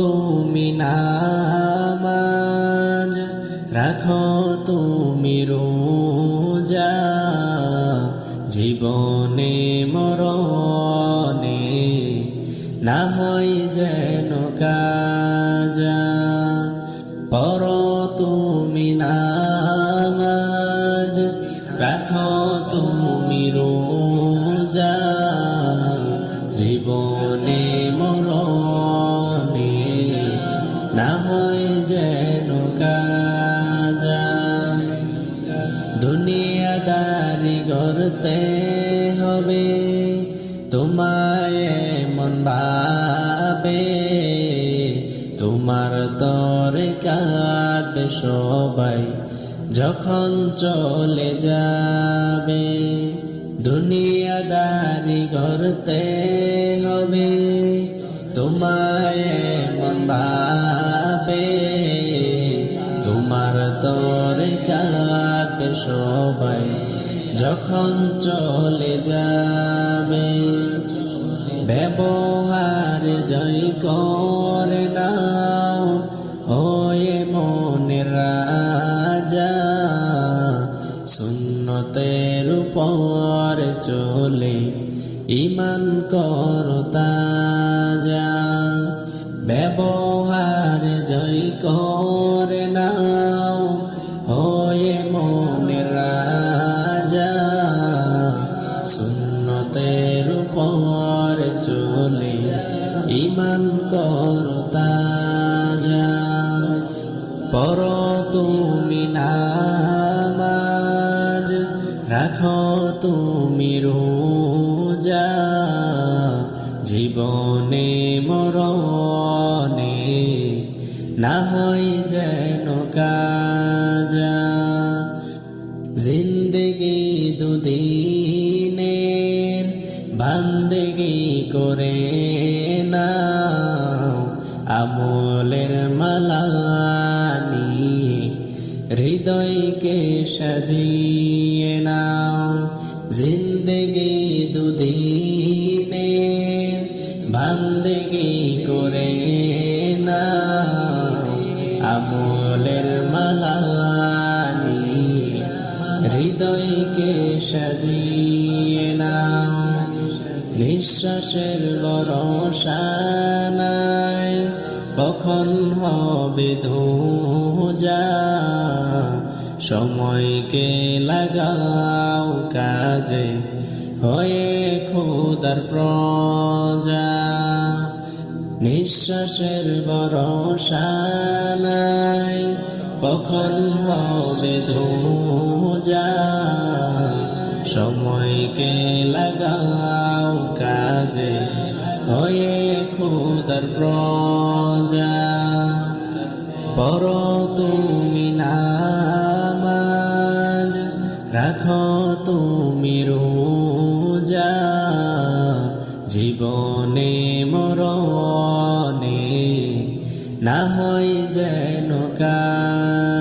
তুমি নামাজ রাখো, তুমি রোজা, জীবনে মরণে না হয় যেন কাজা। পড়ো তুমি নামাজ রাখো, তুমি রোজা, জীবনে মরণে না হয় যেন কাজা। দুনিয়াদারি করতে হবে তোমায় মন ভাবে, তোমার তরে কাঁদবে সবাই যখন চলে যাবে। দুনিয়াদারি করতে হবে তোমায় মন ভাবে, তোমার তরে কাঁদবে সবাই যখন চলে যাবে। ব্যবহার জয় করে নাও হয়ে মনের রাজা, সুন্নতের উপর চলে ঈমান করো তাজা। ব্যবহার জয় করে নাও হয়ে মনের রাজা, সুন্নতের উপর চলে ঈমান করো তাজা। পড়ো তুমি নামাজ রাখো, তুমি রোজা, জীবনে মরণে না হয় যেন কাজা। জিন্দেগি দুদিনের বান্দেগি করে নাও, আমলের মালা নিয়ে হৃদয়কে সাজিয়ে নাও। জিন্দেগি দুদিনের বান্দেগি করে নাও, আমলের মালা নিয়ে হৃদয়কে সাজিয়ে নাও। নিঃশ্বাসের ভরসা নাই কখন হবে ধোঁজা, সময়কে লাগাও কাজে হয়ে খোদার প্রজা। নিঃশ্বাসের ভরসা নাই কখন হবে ধোঁজা, সময়কে লাগাও কাজে হয়ে খোদার প্রজা। পড়ো তুমি নামাজ রাখো, তুমি রোজা, জীবনে মরণে না হয় যেন কাজা।